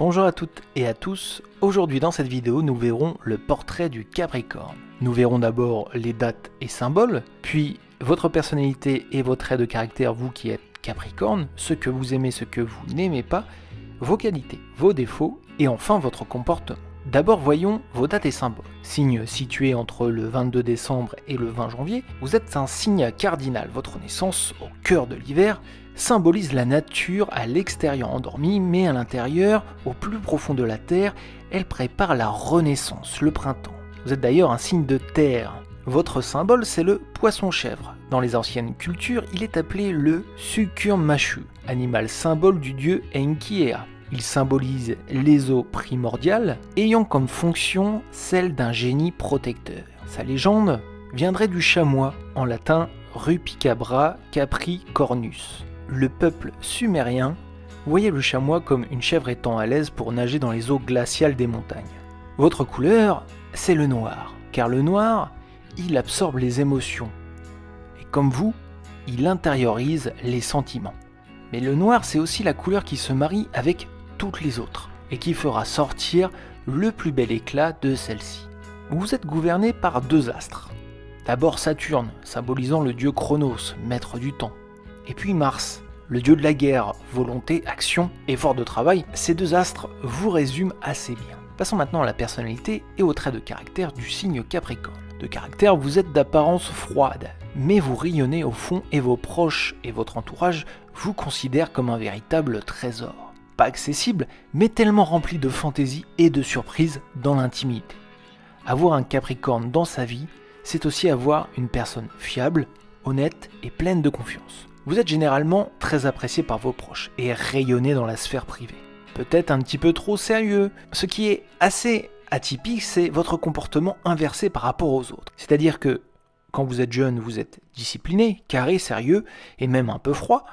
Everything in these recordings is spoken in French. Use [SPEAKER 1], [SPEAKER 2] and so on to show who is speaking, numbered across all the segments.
[SPEAKER 1] Bonjour à toutes et à tous, aujourd'hui dans cette vidéo nous verrons le portrait du Capricorne. Nous verrons d'abord les dates et symboles, puis votre personnalité et vos traits de caractère, vous qui êtes Capricorne, ce que vous aimez, ce que vous n'aimez pas, vos qualités, vos défauts et enfin votre comportement. D'abord voyons vos dates et symboles. Signe situé entre le 22 décembre et le 20 janvier, vous êtes un signe cardinal. Votre naissance, au cœur de l'hiver, symbolise la nature à l'extérieur endormie, mais à l'intérieur, au plus profond de la terre, elle prépare la renaissance, le printemps. Vous êtes d'ailleurs un signe de terre. Votre symbole, c'est le poisson-chèvre. Dans les anciennes cultures, il est appelé le Sukurmashu, animal symbole du dieu Enki Ea. Il symbolise les eaux primordiales, ayant comme fonction celle d'un génie protecteur. Sa légende viendrait du chamois, en latin Rupicabra capricornus. Le peuple sumérien voyait le chamois comme une chèvre étant à l'aise pour nager dans les eaux glaciales des montagnes. Votre couleur, c'est le noir, car le noir, il absorbe les émotions. Et comme vous, il intériorise les sentiments. Mais le noir, c'est aussi la couleur qui se marie avec toutes les autres, et qui fera sortir le plus bel éclat de celle-ci. Vous êtes gouverné par deux astres. D'abord Saturne, symbolisant le dieu Chronos, maître du temps. Et puis Mars, le dieu de la guerre, volonté, action, effort de travail. Ces deux astres vous résument assez bien. Passons maintenant à la personnalité et aux traits de caractère du signe Capricorne. De caractère, vous êtes d'apparence froide, mais vous rayonnez au fond et vos proches et votre entourage vous considèrent comme un véritable trésor. Pas accessible, mais tellement rempli de fantaisie et de surprises dans l'intimité. Avoir un Capricorne dans sa vie, c'est aussi avoir une personne fiable, honnête et pleine de confiance. Vous êtes généralement très apprécié par vos proches et rayonnez dans la sphère privée. Peut-être un petit peu trop sérieux. Ce qui est assez atypique, c'est votre comportement inversé par rapport aux autres. C'est-à-dire que quand vous êtes jeune, vous êtes discipliné, carré, sérieux et même un peu froid.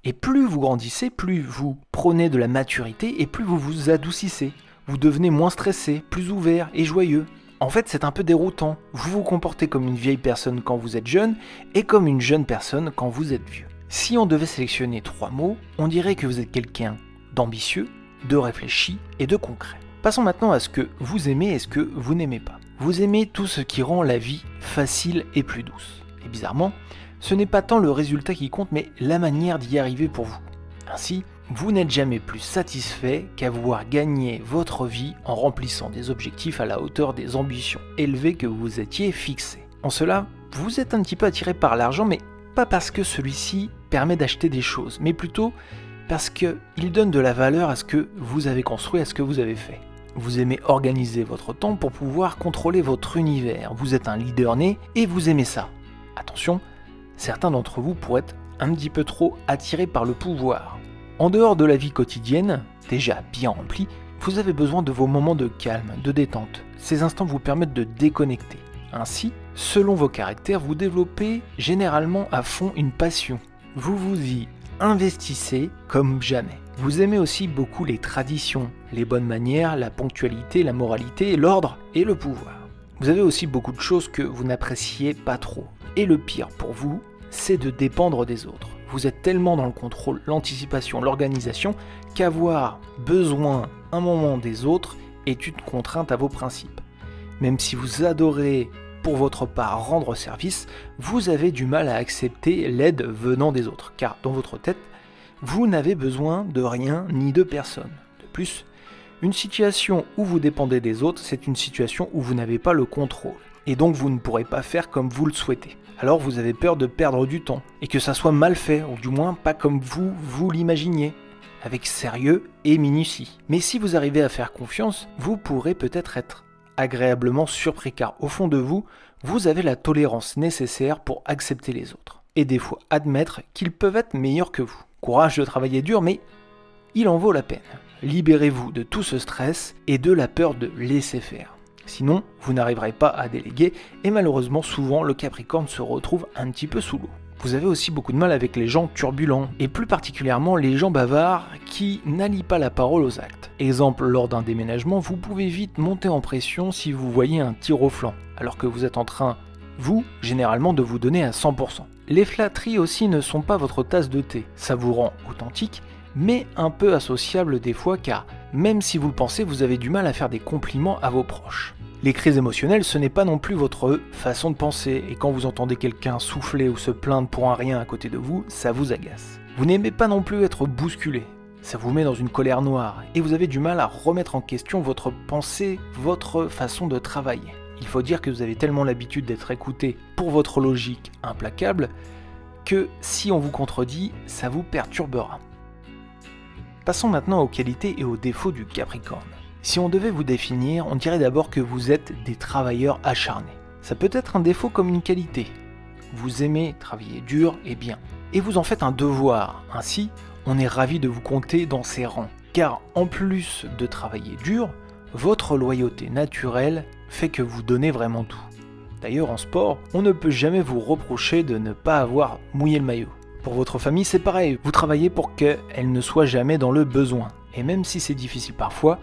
[SPEAKER 1] Et plus vous grandissez, plus vous prenez de la maturité et plus vous vous adoucissez. Vous devenez moins stressé, plus ouvert et joyeux. En fait, c'est un peu déroutant. Vous vous comportez comme une vieille personne quand vous êtes jeune et comme une jeune personne quand vous êtes vieux. Si on devait sélectionner trois mots, on dirait que vous êtes quelqu'un d'ambitieux, de réfléchi et de concret. Passons maintenant à ce que vous aimez et ce que vous n'aimez pas. Vous aimez tout ce qui rend la vie facile et plus douce. Et bizarrement, ce n'est pas tant le résultat qui compte, mais la manière d'y arriver pour vous. Ainsi, vous n'êtes jamais plus satisfait qu'avoir gagné votre vie en remplissant des objectifs à la hauteur des ambitions élevées que vous étiez fixées. En cela, vous êtes un petit peu attiré par l'argent, mais pas parce que celui-ci permet d'acheter des choses, mais plutôt parce qu'il donne de la valeur à ce que vous avez construit, à ce que vous avez fait. Vous aimez organiser votre temps pour pouvoir contrôler votre univers. Vous êtes un leader né et vous aimez ça. Attention, certains d'entre vous pourraient être un petit peu trop attirés par le pouvoir. En dehors de la vie quotidienne, déjà bien remplie, vous avez besoin de vos moments de calme, de détente. Ces instants vous permettent de déconnecter. Ainsi, selon vos caractères, vous développez généralement à fond une passion. Vous vous y investissez comme jamais. Vous aimez aussi beaucoup les traditions, les bonnes manières, la ponctualité, la moralité, l'ordre et le pouvoir. Vous avez aussi beaucoup de choses que vous n'appréciez pas trop. Et le pire pour vous, c'est de dépendre des autres. Vous êtes tellement dans le contrôle, l'anticipation, l'organisation, qu'avoir besoin un moment des autres est une contrainte à vos principes. Même si vous adorez pour votre part rendre service, vous avez du mal à accepter l'aide venant des autres, car dans votre tête, vous n'avez besoin de rien ni de personne. De plus, une situation où vous dépendez des autres, c'est une situation où vous n'avez pas le contrôle, et donc vous ne pourrez pas faire comme vous le souhaitez. Alors vous avez peur de perdre du temps, et que ça soit mal fait, ou du moins pas comme vous l'imaginiez, avec sérieux et minutie. Mais si vous arrivez à faire confiance, vous pourrez peut-être être agréablement surpris, car au fond de vous, vous avez la tolérance nécessaire pour accepter les autres, et des fois admettre qu'ils peuvent être meilleurs que vous. Courage de travailler dur, mais il en vaut la peine. Libérez-vous de tout ce stress et de la peur de laisser faire. Sinon, vous n'arriverez pas à déléguer et malheureusement souvent le Capricorne se retrouve un petit peu sous l'eau. Vous avez aussi beaucoup de mal avec les gens turbulents et plus particulièrement les gens bavards qui n'allient pas la parole aux actes. Exemple, lors d'un déménagement, vous pouvez vite monter en pression si vous voyez un tir au flanc, alors que vous êtes en train, vous, généralement, de vous donner à 100%. Les flatteries aussi ne sont pas votre tasse de thé, ça vous rend authentique, mais un peu associable des fois car même si vous le pensez, vous avez du mal à faire des compliments à vos proches. Les crises émotionnelles, ce n'est pas non plus votre façon de penser, et quand vous entendez quelqu'un souffler ou se plaindre pour un rien à côté de vous, ça vous agace. Vous n'aimez pas non plus être bousculé, ça vous met dans une colère noire, et vous avez du mal à remettre en question votre pensée, votre façon de travailler. Il faut dire que vous avez tellement l'habitude d'être écouté pour votre logique implacable, que si on vous contredit, ça vous perturbera. Passons maintenant aux qualités et aux défauts du Capricorne. Si on devait vous définir, on dirait d'abord que vous êtes des travailleurs acharnés. Ça peut être un défaut comme une qualité. Vous aimez travailler dur et bien, et vous en faites un devoir. Ainsi, on est ravi de vous compter dans ces rangs. Car en plus de travailler dur, votre loyauté naturelle fait que vous donnez vraiment tout. D'ailleurs, en sport, on ne peut jamais vous reprocher de ne pas avoir mouillé le maillot. Pour votre famille, c'est pareil, vous travaillez pour qu'elle ne soit jamais dans le besoin. Et même si c'est difficile parfois,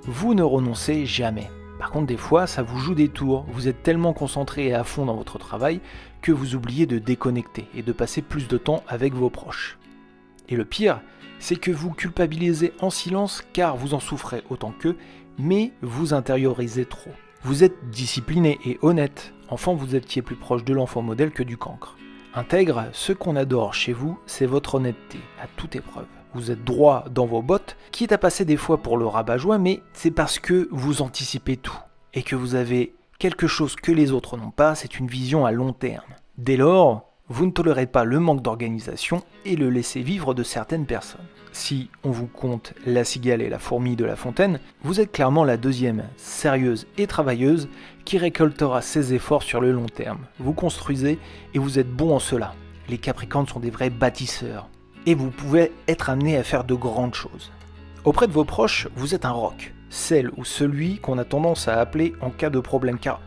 [SPEAKER 1] vous ne renoncez jamais. Par contre, des fois, ça vous joue des tours. Vous êtes tellement concentré et à fond dans votre travail que vous oubliez de déconnecter et de passer plus de temps avec vos proches. Et le pire, c'est que vous culpabilisez en silence car vous en souffrez autant qu'eux, mais vous intériorisez trop. Vous êtes discipliné et honnête. Enfant, vous étiez plus proche de l'enfant modèle que du cancre. Intègre, ce qu'on adore chez vous, c'est votre honnêteté, à toute épreuve. Vous êtes droit dans vos bottes, quitte à passer des fois pour le rabat-joie, mais c'est parce que vous anticipez tout, et que vous avez quelque chose que les autres n'ont pas, c'est une vision à long terme. Dès lors, vous ne tolérez pas le manque d'organisation et le laisser-vivre de certaines personnes. Si on vous compte la cigale et la fourmi de La Fontaine, vous êtes clairement la deuxième, sérieuse et travailleuse, qui récoltera ses efforts sur le long terme. Vous construisez et vous êtes bon en cela. Les Capricornes sont des vrais bâtisseurs, et vous pouvez être amené à faire de grandes choses. Auprès de vos proches, vous êtes un roc, celle ou celui qu'on a tendance à appeler en cas de problème, car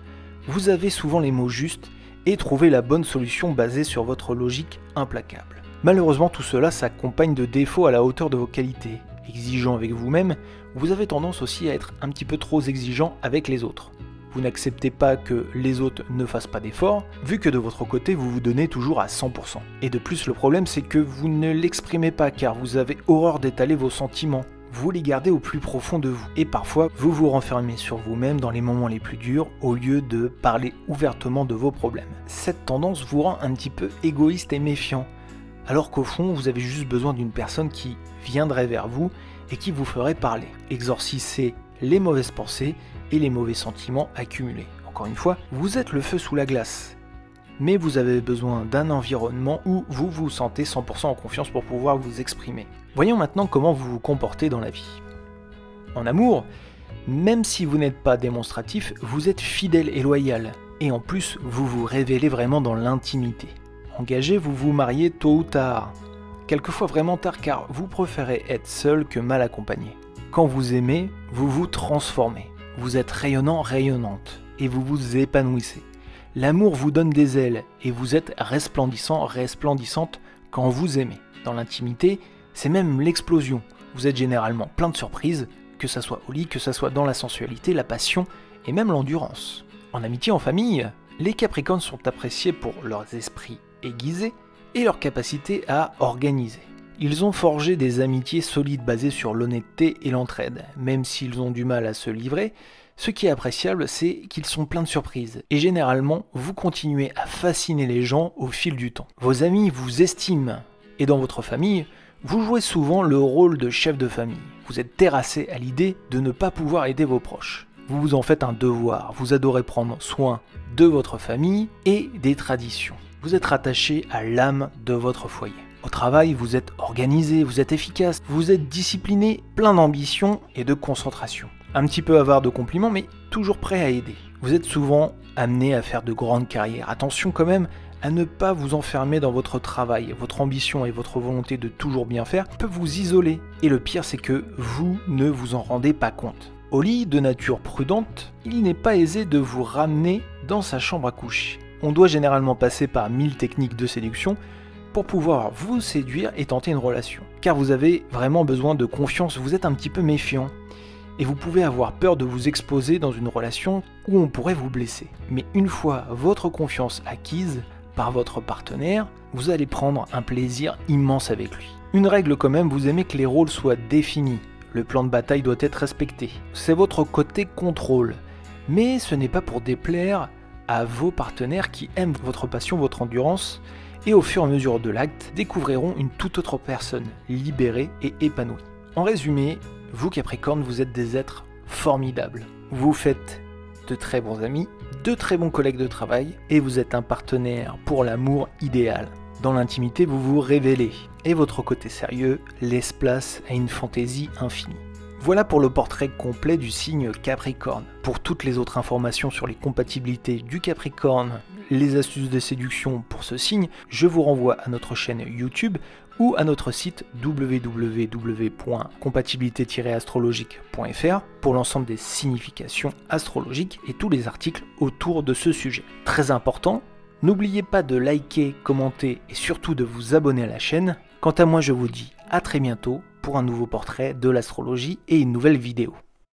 [SPEAKER 1] vous avez souvent les mots justes et trouvez la bonne solution basée sur votre logique implacable. Malheureusement, tout cela s'accompagne de défauts à la hauteur de vos qualités. Exigeant avec vous-même, vous avez tendance aussi à être un petit peu trop exigeant avec les autres. Vous n'acceptez pas que les autres ne fassent pas d'efforts, vu que de votre côté, vous vous donnez toujours à 100%. Et de plus, le problème, c'est que vous ne l'exprimez pas, car vous avez horreur d'étaler vos sentiments. Vous les gardez au plus profond de vous. Et parfois, vous vous renfermez sur vous-même dans les moments les plus durs, au lieu de parler ouvertement de vos problèmes. Cette tendance vous rend un petit peu égoïste et méfiant, alors qu'au fond, vous avez juste besoin d'une personne qui viendrait vers vous et qui vous ferait parler. Exorcisez les mauvaises pensées et les mauvais sentiments accumulés. Encore une fois, vous êtes le feu sous la glace, mais vous avez besoin d'un environnement où vous vous sentez 100% en confiance pour pouvoir vous exprimer. Voyons maintenant comment vous vous comportez dans la vie. En amour, même si vous n'êtes pas démonstratif, vous êtes fidèle et loyal, et en plus, vous vous révélez vraiment dans l'intimité. Engagé, vous vous mariez tôt ou tard, quelquefois vraiment tard car vous préférez être seul que mal accompagné. Quand vous aimez, vous vous transformez. Vous êtes rayonnant, rayonnante, et vous vous épanouissez. L'amour vous donne des ailes, et vous êtes resplendissant, resplendissante quand vous aimez. Dans l'intimité, c'est même l'explosion. Vous êtes généralement plein de surprises, que ça soit au lit, que ça soit dans la sensualité, la passion, et même l'endurance. En amitié, en famille, les Capricornes sont appréciés pour leurs esprits aiguisés et leur capacité à organiser. Ils ont forgé des amitiés solides basées sur l'honnêteté et l'entraide. Même s'ils ont du mal à se livrer, ce qui est appréciable, c'est qu'ils sont pleins de surprises. Et généralement, vous continuez à fasciner les gens au fil du temps. Vos amis vous estiment. Et dans votre famille, vous jouez souvent le rôle de chef de famille. Vous êtes terrassé à l'idée de ne pas pouvoir aider vos proches. Vous vous en faites un devoir. Vous adorez prendre soin de votre famille et des traditions. Vous êtes rattaché à l'âme de votre foyer. Au travail, vous êtes organisé, vous êtes efficace, vous êtes discipliné, plein d'ambition et de concentration. Un petit peu avare de compliments, mais toujours prêt à aider. Vous êtes souvent amené à faire de grandes carrières. Attention quand même à ne pas vous enfermer dans votre travail. Votre ambition et votre volonté de toujours bien faire peuvent vous isoler. Et le pire, c'est que vous ne vous en rendez pas compte. Au lit, de nature prudente, il n'est pas aisé de vous ramener dans sa chambre à coucher. On doit généralement passer par 1000 techniques de séduction pour pouvoir vous séduire et tenter une relation. Car vous avez vraiment besoin de confiance, vous êtes un petit peu méfiant. Et vous pouvez avoir peur de vous exposer dans une relation où on pourrait vous blesser. Mais une fois votre confiance acquise par votre partenaire, vous allez prendre un plaisir immense avec lui. Une règle quand même, vous aimez que les rôles soient définis. Le plan de bataille doit être respecté. C'est votre côté contrôle. Mais ce n'est pas pour déplaire à vos partenaires qui aiment votre passion, votre endurance, et au fur et à mesure de l'acte, découvriront une toute autre personne, libérée et épanouie. En résumé, vous Capricorne, vous êtes des êtres formidables. Vous faites de très bons amis, de très bons collègues de travail, et vous êtes un partenaire pour l'amour idéal. Dans l'intimité, vous vous révélez, et votre côté sérieux laisse place à une fantaisie infinie. Voilà pour le portrait complet du signe Capricorne. Pour toutes les autres informations sur les compatibilités du Capricorne, les astuces de séduction pour ce signe, je vous renvoie à notre chaîne YouTube ou à notre site www.compatibilité-astrologique.fr pour l'ensemble des significations astrologiques et tous les articles autour de ce sujet. Très important, n'oubliez pas de liker, commenter et surtout de vous abonner à la chaîne. Quant à moi, je vous dis à très bientôt pour un nouveau portrait de l'astrologie et une nouvelle vidéo.